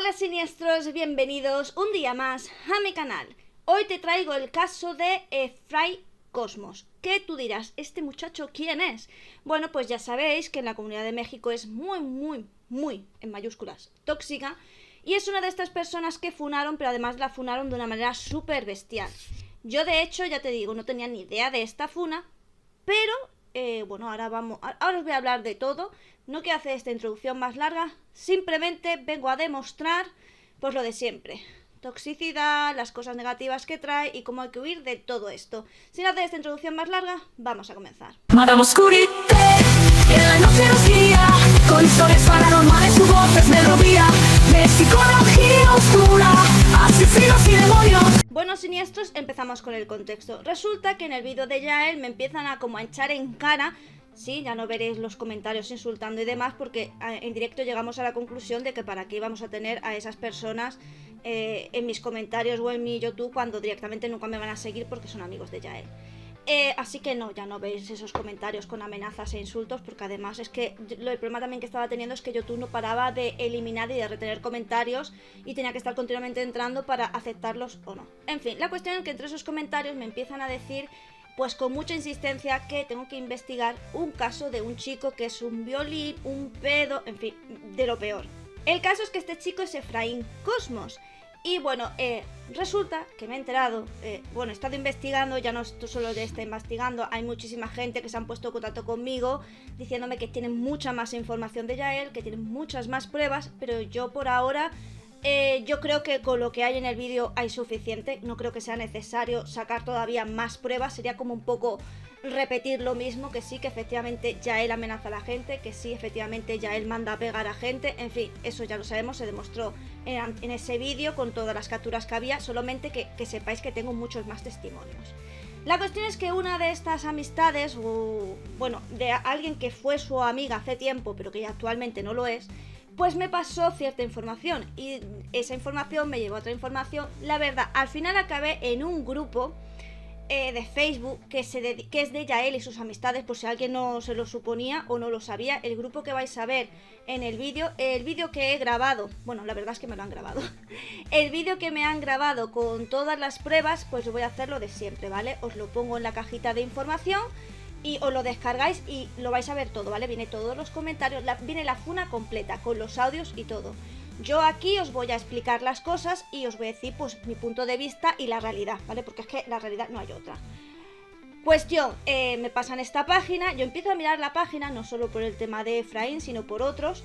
Hola siniestros, bienvenidos un día más a mi canal. Hoy te traigo el caso de Efraín Cosmos. ¿Qué tú dirás? ¿Este muchacho quién es? Bueno, pues ya sabéis que en la Comunidad de México es muy, en mayúsculas, tóxica. Y es una de estas personas que funaron, pero además la funaron de una manera súper bestial. Yo de hecho, ya te digo, no tenía ni idea de esta funa, pero bueno, ahora os voy a hablar de todo. No quiero hacer esta introducción más larga, simplemente vengo a demostrar pues lo de siempre. Toxicidad, las cosas negativas que trae y cómo hay que huir de todo esto. Sin hacer esta introducción más larga, vamos a comenzar. Madame Oscurité, que la noche nos guía, con historias paranormales, su voz es melodía, de psicología oscura, asesinos y demonios. Bueno, siniestros, empezamos con el contexto. Resulta que en el vídeo de Yael me empiezan a como a echar en cara. Sí, ya no veréis los comentarios insultando y demás, porque en directo llegamos a la conclusión de que para qué íbamos a tener a esas personas en mis comentarios o en mi YouTube cuando directamente nunca me van a seguir porque son amigos de Yael. Así que no, ya no veis esos comentarios con amenazas e insultos, porque además es que el problema también que estaba teniendo es que YouTube no paraba de eliminar y de retener comentarios y tenía que estar continuamente entrando para aceptarlos o no. En fin, la cuestión es que entre esos comentarios me empiezan a decir, pues con mucha insistencia, que tengo que investigar un caso de un chico que es un violín, un pedo, en fin, de lo peor. El caso es que este chico es Efraín Cosmos. Y bueno, resulta que me he enterado, bueno, he estado investigando, ya no solo de está investigando, hay muchísima gente que se han puesto en contacto conmigo diciéndome que tienen mucha más información de Yael, que tienen muchas más pruebas, pero yo por ahora, yo creo que con lo que hay en el vídeo hay suficiente, no creo que sea necesario sacar todavía más pruebas, sería como un poco repetir lo mismo, que sí, que efectivamente Yael amenaza a la gente, que sí, efectivamente Yael manda a pegar a gente, en fin, eso ya lo sabemos, se demostró en ese vídeo con todas las capturas que había, solamente que sepáis que tengo muchos más testimonios. La cuestión es que una de estas amistades, o bueno, de alguien que fue su amiga hace tiempo, pero que ya actualmente no lo es, pues me pasó cierta información, y esa información me llevó a otra información. La verdad, al final acabé en un grupo de Facebook que es de Yael y sus amistades, por si alguien no se lo suponía o no lo sabía. El grupo que vais a ver en el vídeo que he grabado, bueno, la verdad es que me lo han grabado, el vídeo que me han grabado con todas las pruebas, pues yo voy a hacer lo de siempre, ¿vale? Os lo pongo en la cajita de información y os lo descargáis y lo vais a ver todo, ¿vale? Viene todos los comentarios, viene la funa completa con los audios y todo. Yo aquí os voy a explicar las cosas y os voy a decir pues mi punto de vista y la realidad, ¿vale? Porque es que la realidad no hay otra. Cuestión, me pasan esta página, yo empiezo a mirar la página no solo por el tema de Efraín, sino por otros,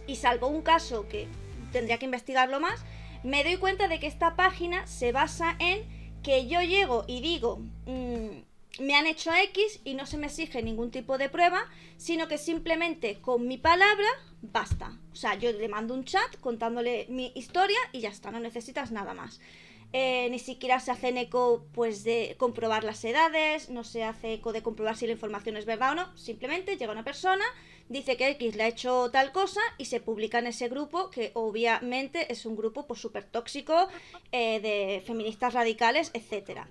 y salvo un caso que tendría que investigarlo más, me doy cuenta de que esta página se basa en que yo llego y digo, me han hecho X y no se me exige ningún tipo de prueba, sino que simplemente con mi palabra basta. O sea, yo le mando un chat contándole mi historia y ya está, no necesitas nada más. Ni siquiera se hacen eco pues de comprobar las edades, no se hace eco de comprobar si la información es verdad o no, simplemente llega una persona, dice que X le ha hecho tal cosa y se publica en ese grupo, que obviamente es un grupo pues súper tóxico, de feministas radicales, etcétera.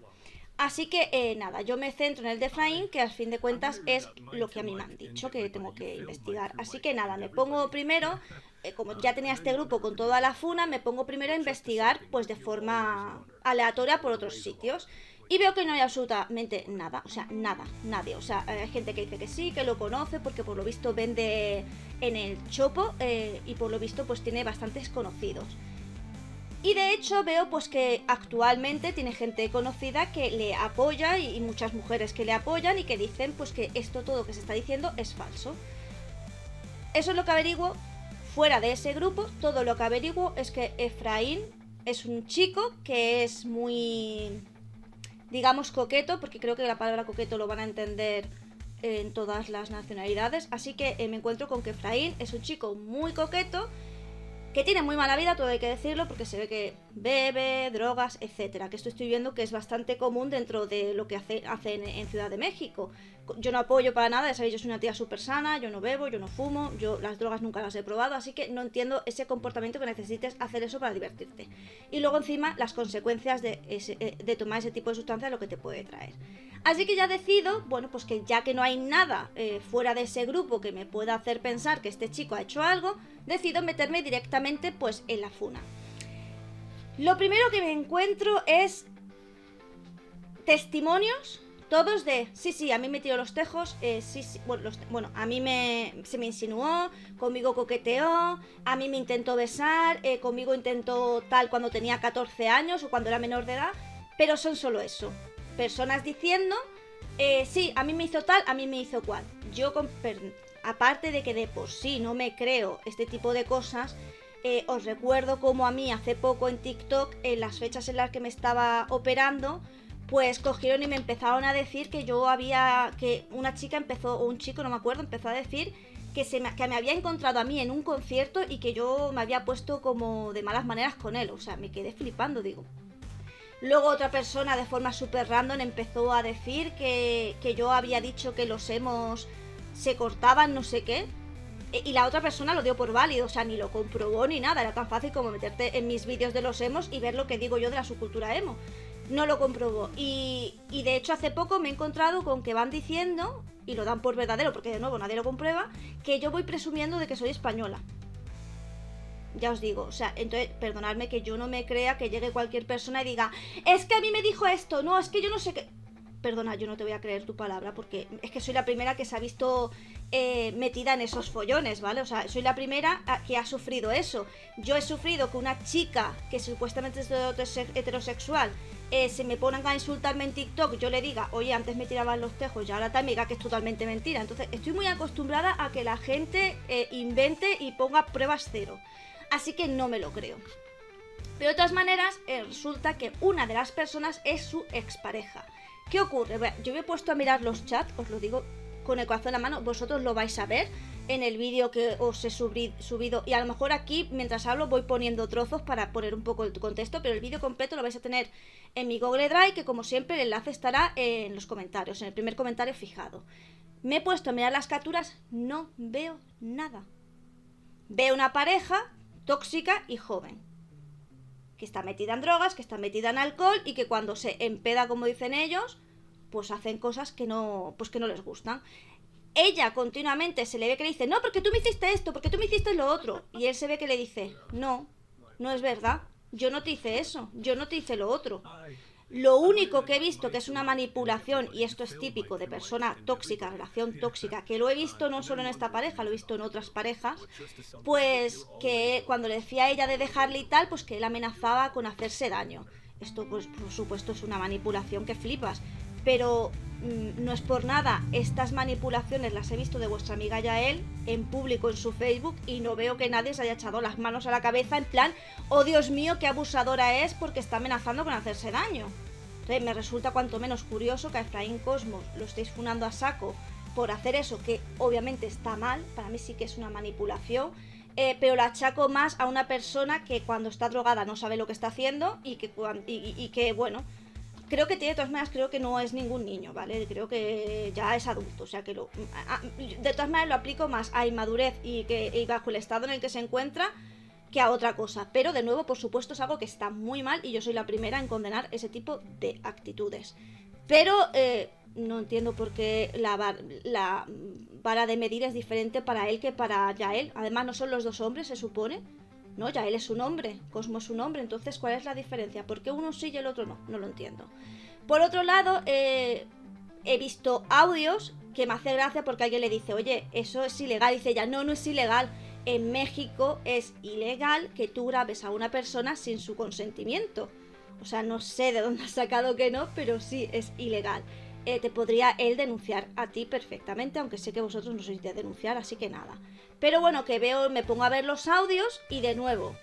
Así que nada, yo me centro en el de Efraín, que al fin de cuentas es lo que a mí me han dicho que tengo que investigar. Así que nada, me pongo primero, como ya tenía este grupo con toda la funa, me pongo primero a investigar pues de forma aleatoria por otros sitios. Y veo que no hay absolutamente nada, o sea, nadie. O sea, hay gente que dice que sí, que lo conoce, porque por lo visto vende en el Chopo y por lo visto pues tiene bastantes conocidos. Y de hecho veo pues que actualmente tiene gente conocida que le apoya y muchas mujeres que le apoyan y que dicen pues que esto todo que se está diciendo es falso. Eso es lo que averiguo fuera de ese grupo. Todo lo que averiguo es que Efraín es un chico que es muy, digamos, coqueto, porque creo que la palabra coqueto lo van a entender en todas las nacionalidades. Así que me encuentro con que Efraín es un chico muy coqueto, que tiene muy mala vida, todo hay que decirlo, porque se ve que bebe, drogas, etcétera. Que esto estoy viendo que es bastante común dentro de lo que hacen en Ciudad de México. Yo no apoyo para nada, ya sabéis, yo soy una tía súper sana, yo no bebo, yo no fumo, yo las drogas nunca las he probado, así que no entiendo ese comportamiento que necesites hacer eso para divertirte. Y luego encima las consecuencias de tomar ese tipo de sustancia, lo que te puede traer. Así que ya decido, bueno, pues que ya que no hay nada fuera de ese grupo que me pueda hacer pensar que este chico ha hecho algo, decido meterme directamente pues en la funa. Lo primero que me encuentro es testimonios, todos de, sí, a mí me tiró los tejos, a mí se me insinuó, conmigo coqueteó, a mí me intentó besar, conmigo intentó tal cuando tenía 14 años o cuando era menor de edad, pero son solo eso, personas diciendo, sí, a mí me hizo tal, a mí me hizo cual. Yo, aparte de que de por sí no me creo este tipo de cosas, os recuerdo como a mí hace poco en TikTok, en las fechas en las que me estaba operando, pues cogieron y me empezaron a decir que que una chica empezó, o un chico, no me acuerdo, empezó a decir que me había encontrado a mí en un concierto y que yo me había puesto como de malas maneras con él. O sea, me quedé flipando, digo. Luego otra persona de forma súper random empezó a decir que yo había dicho que los emos se cortaban, no sé qué. Y la otra persona lo dio por válido, o sea, ni lo comprobó ni nada. Era tan fácil como meterte en mis vídeos de los emos y ver lo que digo yo de la subcultura emo. No lo comprobó. Y de hecho hace poco me he encontrado con que van diciendo, y lo dan por verdadero porque de nuevo nadie lo comprueba, que yo voy presumiendo de que soy española. Ya os digo, o sea, entonces perdonadme que yo no me crea que llegue cualquier persona y diga, es que a mí me dijo esto, no, es que yo no sé qué. Perdona, yo no te voy a creer tu palabra porque es que soy la primera que se ha visto metida en esos follones, ¿vale? O sea, soy la primera que ha sufrido eso. Yo he sufrido que una chica que supuestamente es heterosexual se me pongan a insultarme en TikTok, yo le diga, oye, antes me tiraban los tejos y ahora tal, me diga que es totalmente mentira. Entonces estoy muy acostumbrada a que la gente invente y ponga pruebas cero. Así que no me lo creo. Pero de todas maneras, resulta que una de las personas es su expareja. ¿Qué ocurre? Bueno, yo me he puesto a mirar los chats, os lo digo con el corazón en la mano, vosotros lo vais a ver en el vídeo que os he subido, y a lo mejor aquí mientras hablo voy poniendo trozos para poner un poco el contexto, pero el vídeo completo lo vais a tener en mi Google Drive, que como siempre el enlace estará en los comentarios, en el primer comentario fijado. Me he puesto a mirar las capturas, no veo nada. Veo una pareja tóxica y joven, que está metida en drogas, que está metida en alcohol y que cuando se empeda, como dicen ellos, pues hacen cosas que no les gustan. Ella continuamente se le ve que le dice, no, porque tú me hiciste esto, porque tú me hiciste lo otro. Y él se ve que le dice, no es verdad, yo no te hice eso, yo no te hice lo otro. Lo único que he visto que es una manipulación, y esto es típico de persona tóxica, relación tóxica, que lo he visto no solo en esta pareja, lo he visto en otras parejas, pues que cuando le decía a ella de dejarle y tal, pues que él amenazaba con hacerse daño. Esto pues por supuesto es una manipulación que flipas, pero no es por nada, estas manipulaciones las he visto de vuestra amiga Yael en público en su Facebook y no veo que nadie se haya echado las manos a la cabeza en plan, oh Dios mío, qué abusadora es porque está amenazando con hacerse daño. Entonces me resulta cuanto menos curioso que a Efraín Cosmos lo estéis funando a saco por hacer eso, que obviamente está mal, para mí sí que es una manipulación, pero la achaco más a una persona que cuando está drogada no sabe lo que está haciendo y que bueno, creo que tiene, de todas maneras, creo que no es ningún niño, ¿vale? Creo que ya es adulto, o sea que de todas maneras lo aplico más a inmadurez y bajo el estado en el que se encuentra que a otra cosa. Pero de nuevo, por supuesto, es algo que está muy mal y yo soy la primera en condenar ese tipo de actitudes. Pero no entiendo por qué la vara de medir es diferente para él que para Yael. Además, no son los dos hombres, se supone. No, Yael es un hombre, Cosmo es un hombre, entonces ¿cuál es la diferencia? ¿Por qué uno sí y el otro no? No lo entiendo. Por otro lado, he visto audios que me hace gracia porque alguien le dice, oye, eso es ilegal, y dice ella, no es ilegal. En México es ilegal que tú grabes a una persona sin su consentimiento. O sea, no sé de dónde ha sacado que no, pero sí, es ilegal. Te podría él denunciar a ti perfectamente, aunque sé que vosotros no sois de denunciar, así que nada. Pero bueno, que me pongo a ver los audios y de nuevo,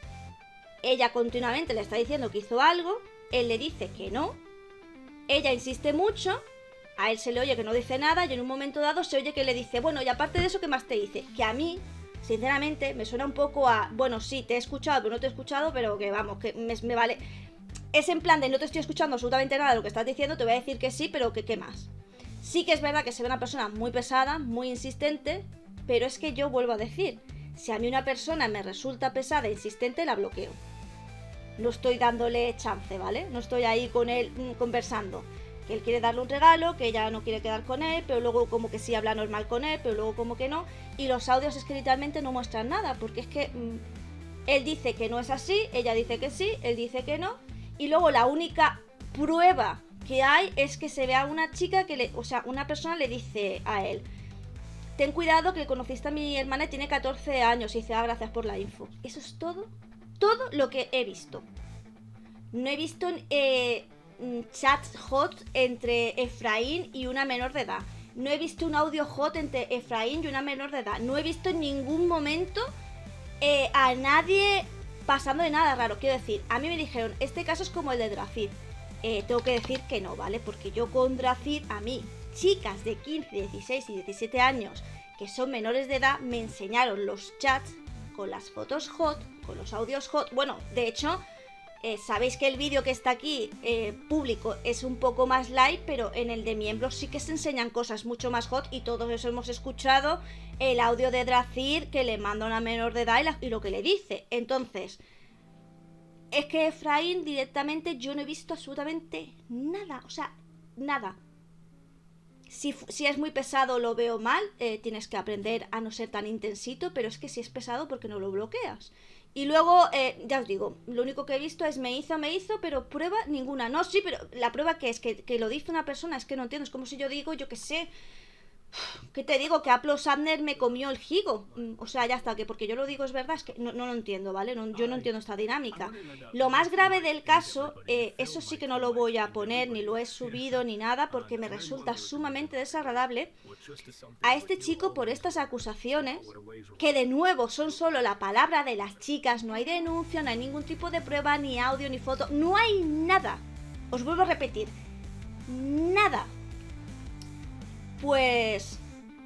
ella continuamente le está diciendo que hizo algo, él le dice que no, ella insiste mucho, a él se le oye que no dice nada y en un momento dado se oye que le dice, bueno, y aparte de eso, ¿qué más te dice? Que a mí, sinceramente, me suena un poco a, bueno, sí, te he escuchado, pero no te he escuchado, pero que vamos, que me vale... Es en plan de no te estoy escuchando absolutamente nada de lo que estás diciendo, te voy a decir que sí, pero que qué más. Sí que es verdad que se ve una persona muy pesada, muy insistente, pero es que yo vuelvo a decir, si a mí una persona me resulta pesada e insistente, la bloqueo. No estoy dándole chance, ¿vale? No estoy ahí con él conversando. que él quiere darle un regalo, que ella no quiere quedar con él, pero luego como que sí habla normal con él, pero luego como que no, y los audios es que literalmente no muestran nada, porque es que él dice que no es así, ella dice que sí, él dice que no, y luego la única prueba que hay es que se ve a una chica una persona le dice a él: ten cuidado que conociste a mi hermana y tiene 14 años. Y dice: gracias por la info. Eso es todo lo que he visto. No he visto chats hot entre Efraín y una menor de edad. No he visto un audio hot entre Efraín y una menor de edad. No he visto en ningún momento a nadie pasando de nada raro. Quiero decir, a mí me dijeron, este caso es como el de Dracid. Tengo que decir que no, ¿vale? Porque yo con Dracid, a mí, chicas de 15, 16 y 17 años que son menores de edad, me enseñaron los chats con las fotos hot, con los audios hot. Bueno, de hecho, sabéis que el vídeo que está aquí público es un poco más light, pero en el de miembros sí que se enseñan cosas mucho más hot, y todos eso hemos escuchado el audio de Dracid que le manda a una menor de edad y lo que le dice. Entonces, es que Efraín directamente yo no he visto absolutamente nada, o sea, nada. Si es muy pesado lo veo mal, tienes que aprender a no ser tan intensito, pero es que si es pesado, ¿por qué no lo bloqueas? Y luego, ya os digo, lo único que he visto es me hizo, pero prueba ninguna. No, sí, pero la prueba que es que lo dice una persona, es que no entiendo, es como si yo digo, yo qué sé, ¿qué te digo? Que Apple Sandner me comió el higo. O sea, ya está, que porque yo lo digo es verdad, es que no lo entiendo, ¿vale? Yo no entiendo esta dinámica. Lo más grave del caso, eso sí que no lo voy a poner, ni lo he subido, ni nada, porque me resulta sumamente desagradable a este chico por estas acusaciones, que de nuevo son solo la palabra de las chicas, no hay denuncia, no hay ningún tipo de prueba, ni audio, ni foto, no hay nada. Os vuelvo a repetir, nada. Pues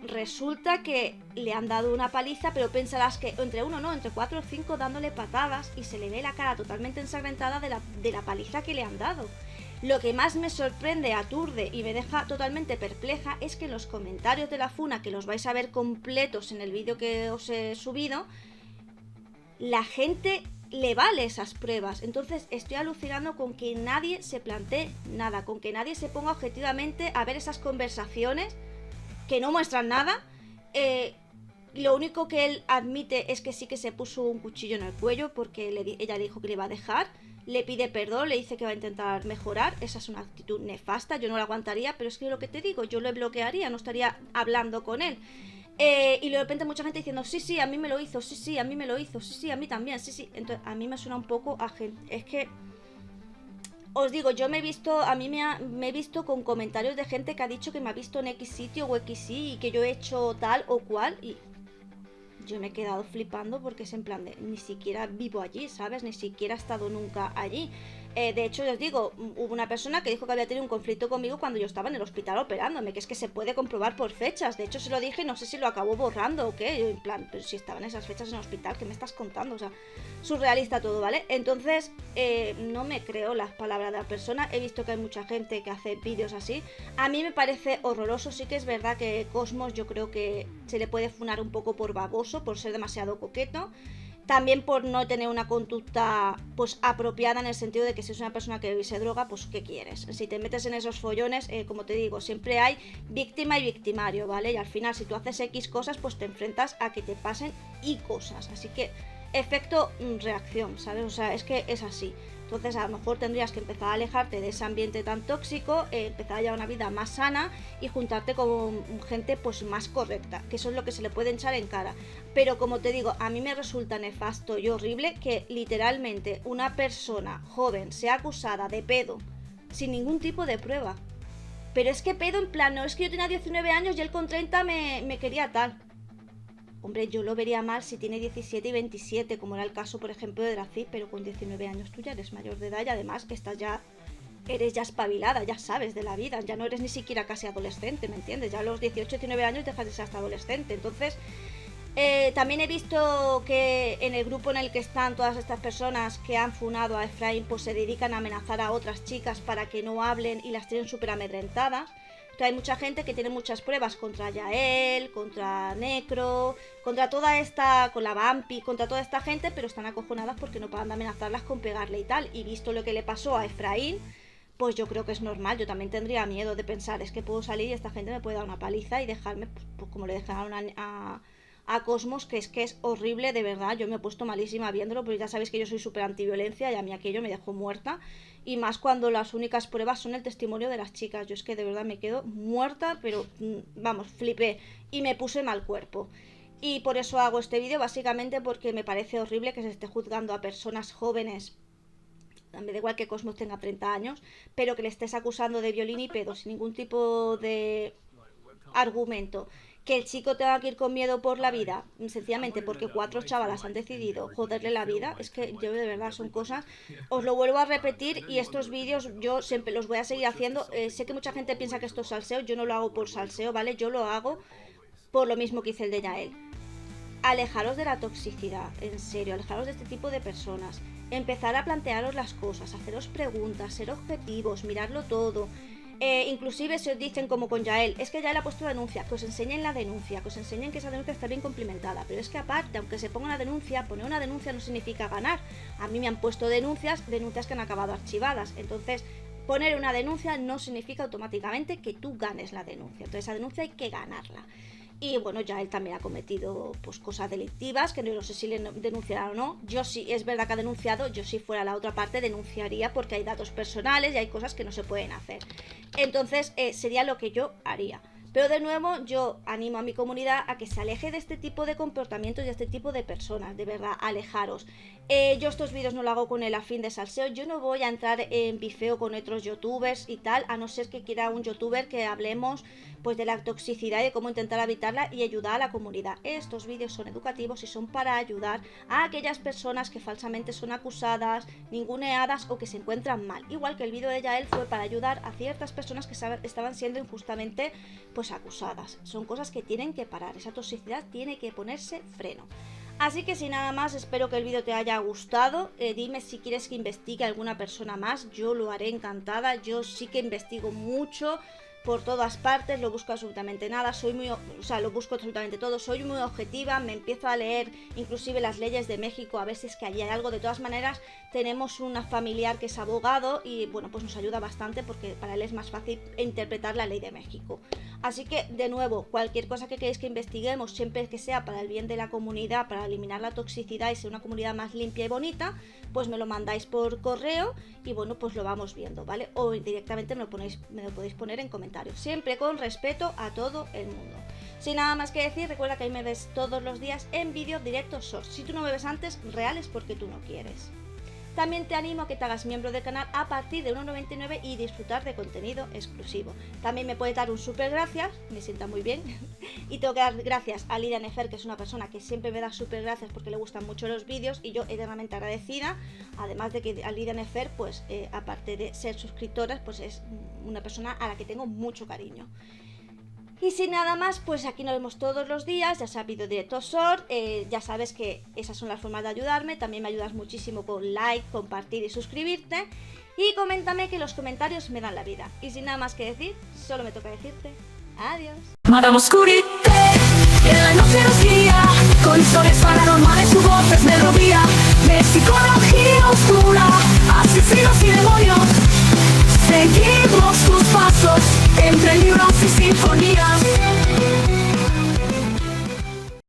resulta que le han dado una paliza, pero pensarás que entre 4 o 5 dándole patadas, y se le ve la cara totalmente ensangrentada de la paliza que le han dado. Lo que más me sorprende, aturde y me deja totalmente perpleja es que en los comentarios de la funa, que los vais a ver completos en el vídeo que os he subido, la gente le vale esas pruebas. Entonces estoy alucinando con que nadie se plantee nada, con que nadie se ponga objetivamente a ver esas conversaciones que no muestran nada. Lo único que él admite es que sí que se puso un cuchillo en el cuello porque ella le dijo que le iba a dejar, le pide perdón, le dice que va a intentar mejorar. Esa es una actitud nefasta, yo no la aguantaría, pero es que lo que te digo, yo le bloquearía, no estaría hablando con él. Y de repente mucha gente diciendo, sí, a mí me lo hizo, sí, a mí me lo hizo, sí, a mí también, sí. Entonces a mí me suena un poco a gente. Es que os digo, yo me he visto con comentarios de gente que ha dicho que me ha visto en X sitio o X y que yo he hecho tal o cual, y yo me he quedado flipando porque es en plan de, ni siquiera vivo allí, ¿sabes? Ni siquiera he estado nunca allí. De hecho, os digo, hubo una persona que dijo que había tenido un conflicto conmigo cuando yo estaba en el hospital operándome, que es que se puede comprobar por fechas. De hecho, se lo dije y no sé si lo acabó borrando o qué. Yo, en plan, pero si estaban esas fechas en el hospital, ¿qué me estás contando? O sea, surrealista todo, ¿vale? Entonces, no me creo las palabras de la persona. He visto que hay mucha gente que hace vídeos así. A mí me parece horroroso. Sí que es verdad que Cosmos yo creo que se le puede funar un poco por baboso, por ser demasiado coqueto. También por no tener una conducta pues apropiada, en el sentido de que si es una persona que se droga, pues ¿qué quieres? Si te metes en esos follones, como te digo, siempre hay víctima y victimario, ¿vale? Y al final, si tú haces X cosas, pues te enfrentas a que te pasen Y cosas. Así que efecto reacción, ¿sabes? O sea, es que es así. Entonces a lo mejor tendrías que empezar a alejarte de ese ambiente tan tóxico, empezar a llevar una vida más sana y juntarte con gente pues más correcta, que eso es lo que se le puede echar en cara. Pero como te digo, a mí me resulta nefasto y horrible que literalmente una persona joven sea acusada de pedo sin ningún tipo de prueba. Pero es que pedo en plan, no es que yo tenía 19 años y él con 30 me quería tal. Hombre, yo lo vería mal si tiene 17 y 27, como era el caso, por ejemplo, de Dracid, pero con 19 años tú ya eres mayor de edad y además que eres ya espabilada, ya sabes de la vida, ya no eres ni siquiera casi adolescente, ¿me entiendes? Ya a los 18 y 19 años dejas de ser hasta adolescente. Entonces, también he visto que en el grupo en el que están todas estas personas que han funado a Efraín, pues se dedican a amenazar a otras chicas para que no hablen y las tienen súper amedrentadas. Hay mucha gente que tiene muchas pruebas contra Yael, contra Necro, contra toda esta, con la Vampi, contra toda esta gente, pero están acojonadas porque no paran de amenazarlas con pegarle y tal. Y visto lo que le pasó a Efraín, pues yo creo que es normal. Yo también tendría miedo de pensar, es que puedo salir y esta gente me puede dar una paliza y dejarme, pues como le dejaron a Cosmos, que es horrible, de verdad. Yo me he puesto malísima viéndolo, pero ya sabéis que yo soy súper antiviolencia y a mí aquello me dejó muerta. Y más cuando las únicas pruebas son el testimonio de las chicas. Yo es que de verdad me quedo muerta, pero vamos, flipé y me puse mal cuerpo. Y por eso hago este vídeo, básicamente porque me parece horrible que se esté juzgando a personas jóvenes. Me da igual que Cosmos tenga 30 años, pero que le estés acusando de violín y pedo sin ningún tipo de argumento. Que el chico tenga que ir con miedo por la vida, sencillamente porque 4 chavalas han decidido joderle la vida. Es que yo de verdad son cosas, os lo vuelvo a repetir, y estos vídeos yo siempre los voy a seguir haciendo. Sé que mucha gente piensa que esto es salseo, yo no lo hago por salseo, ¿vale? Yo lo hago por lo mismo que hice el de Yael. Alejaros de la toxicidad, en serio, alejaros de este tipo de personas. Empezar a plantearos las cosas, haceros preguntas, ser objetivos, mirarlo todo. Inclusive si os dicen como con Yael, es que Yael ha puesto denuncia, que os enseñen la denuncia, que os enseñen que esa denuncia está bien complementada. Pero es que aparte, aunque se ponga una denuncia, poner una denuncia no significa ganar. A mí me han puesto denuncias que han acabado archivadas. Entonces, poner una denuncia no significa automáticamente que tú ganes la denuncia. Entonces esa denuncia hay que ganarla. Y bueno, ya él también ha cometido pues cosas delictivas, que no sé si le denunciará o no. Yo sí, es verdad que ha denunciado, yo si fuera la otra parte denunciaría, porque hay datos personales y hay cosas que no se pueden hacer. Entonces sería lo que yo haría. Pero de nuevo yo animo a mi comunidad a que se aleje de este tipo de comportamientos y de este tipo de personas, de verdad, alejaros. Yo estos vídeos no lo hago con el afín de salseo, yo no voy a entrar en bifeo con otros youtubers y tal, a no ser que quiera un youtuber que hablemos pues de la toxicidad y de cómo intentar evitarla y ayudar a la comunidad. Estos vídeos son educativos y son para ayudar a aquellas personas que falsamente son acusadas, ninguneadas o que se encuentran mal. Igual que el vídeo de Yael fue para ayudar a ciertas personas que estaban siendo injustamente pues acusadas. Son cosas que tienen que parar, esa toxicidad tiene que ponerse freno. Así que sin nada más, espero que el vídeo te haya gustado. Dime si quieres que investigue a alguna persona más, yo lo haré encantada. Yo sí que investigo mucho por todas partes, lo busco absolutamente nada, lo busco absolutamente todo, soy muy objetiva, me empiezo a leer inclusive las leyes de México a ver si es que allí hay algo. De todas maneras, tenemos una familiar que es abogado y bueno, pues nos ayuda bastante porque para él es más fácil interpretar la ley de México. Así que, de nuevo, cualquier cosa que queréis que investiguemos, siempre que sea para el bien de la comunidad, para eliminar la toxicidad y ser una comunidad más limpia y bonita, pues me lo mandáis por correo y bueno, pues lo vamos viendo, ¿vale? O directamente me lo podéis poner en comentarios, siempre con respeto a todo el mundo. Sin nada más que decir, recuerda que ahí me ves todos los días en vídeos directos shorts. Si tú no me ves antes, real es porque tú no quieres. También te animo a que te hagas miembro del canal a partir de 1,99 y disfrutar de contenido exclusivo. También me puedes dar un súper gracias, me sienta muy bien. Y tengo que dar gracias a Lidia Nefer, que es una persona que siempre me da súper gracias porque le gustan mucho los vídeos y yo eternamente agradecida. Además de que a Lidia Nefer, pues aparte de ser suscriptora, pues es una persona a la que tengo mucho cariño. Y sin nada más, pues aquí nos vemos todos los días, ya sea vídeo directo short, ya sabes que esas son las formas de ayudarme, también me ayudas muchísimo con like, compartir y suscribirte, y coméntame que los comentarios me dan la vida. Y sin nada más que decir, solo me toca decirte adiós. Madame Oscurite, y en la noche nos guía, con historias paranormales su voz es melodía, de psicología oscura, asesinos y demonios, seguimos tus pasos, entre libros y sinfonía.